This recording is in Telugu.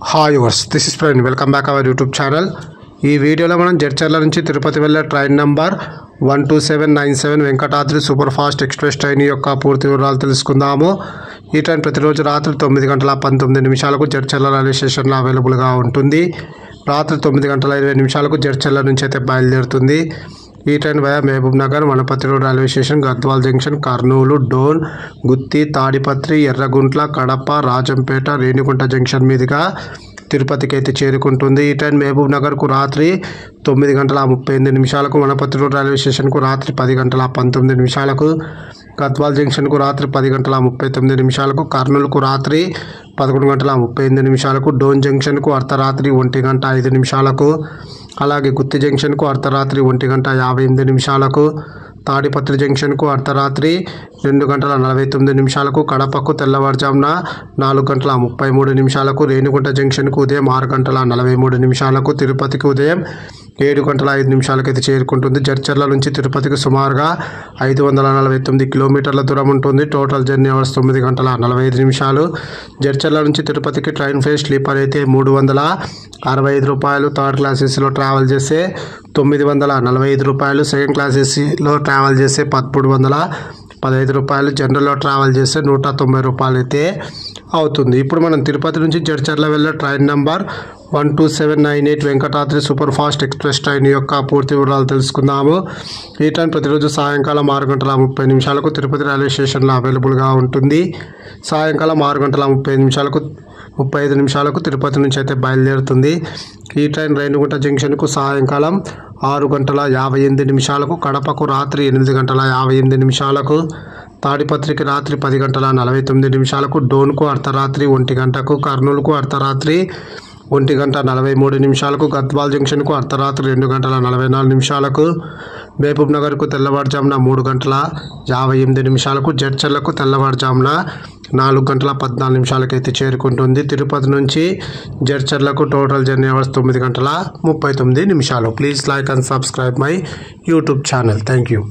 Hi viewers, this is friend. Welcome back our YouTube channel. ఈ వీడియోలో మనం జడ్చర్ల నుంచి తిరుపతి వెళ్ళే train number 12797 Venkatadri super fast express train యొక్క పూర్తి వివరాలు తెలుసుకుందాము. ఈ ట్రైన్ ప్రతిరోజు రాత్రి 9:19 జడ్చర్ల రైల్వే స్టేషన్లో అవైలబుల్గా ఉంటుంది. రాత్రి 9:20 జడ్చర్ల నుంచి అయితే బయలుదేరుతుంది. ఈ train via Mahbubnagar, Wanaparthy road railway station, Gadwal junction, Kurnool, Dhone, Gooty, Tadipatri, Yerraguntla, Kadapa, Rajampet, Renigunta junction మీదుగా తిరుపతికి అయితే చేరుకుంటుంది. ఈ ట్రైన్ మహబూబ్ నగర్కు రాత్రి 9:38, వనపర్తి రోడ్ రైల్వే స్టేషన్కు రాత్రి 10:19, గద్వాల్ జంక్షన్కు రాత్రి 10:39, కర్నూలుకు రాత్రి 11:38, డోన్ జంక్షన్కు అర్ధరాత్రి 1:05, అలాగే గుత్తి జంక్షన్కు అర్ధరాత్రి 1:58, తాడిపత్రి జంక్షన్కు అర్ధరాత్రి 2:49, కడపకు తెల్లవారుజామున 4:33, రేణిగుంట జంక్షన్కు ఉదయం 6:43, తిరుపతికి ఉదయం 7:05 అయితే చేరుకుంటుంది. జడ్చర్ల నుంచి తిరుపతికి సుమారుగా 549 కిలోమీటర్ల దూరం ఉంటుంది. Total journey hours 9:45. జడ్చర్ల నుంచి తిరుపతికి ట్రైన్ ఫేర్ స్లీపర్ అయితే 365 రూపాయలు, థర్డ్ క్లాస్ ఏసీలో ట్రావెల్ చేస్తే 945 రూపాయలు, సెకండ్ క్లాస్ ఏసీలో ట్రావెల్ చేస్తే 1315 రూపాయలు, జనరల్లో ట్రావెల్ చేస్తే 190 రూపాయలు అయితే అవుతుంది. ఇప్పుడు మనం తిరుపతి నుంచి జడ్చర్ల వెళ్ళే train number 12798 Venkatadri super fast express train యొక్క పూర్తి వివరాలు తెలుసుకుందాము. ఈ ట్రైన్ ప్రతిరోజు సాయంకాలం 6:30 తిరుపతి రైల్వే స్టేషన్లో అవైలబుల్గా ఉంటుంది. సాయంకాలం 6:35 తిరుపతి నుంచి అయితే బయలుదేరుతుంది. ఈ ట్రైన్ రేణిగుంట జంక్షన్కు సాయంకాలం 6:58, కడపకు రాత్రి 8:58, తాడిపత్రికి రాత్రి 10:49, డోన్కు అర్ధరాత్రి 1 కర్నూలుకు అర్ధరాత్రి 1:43, గద్వాల్ జంక్షన్కు అర్ధరాత్రి 2:44, మహబూబ్ నగర్కు తెల్లవారుజామున 3:58, జడ్చర్లకు తెల్లవారుజామున 4:14 అయితే చేరుకుంటుంది. తిరుపతి నుంచి జడ్చర్లకు total journey hours 9:39. Please like and subscribe my YouTube channel. Thank you.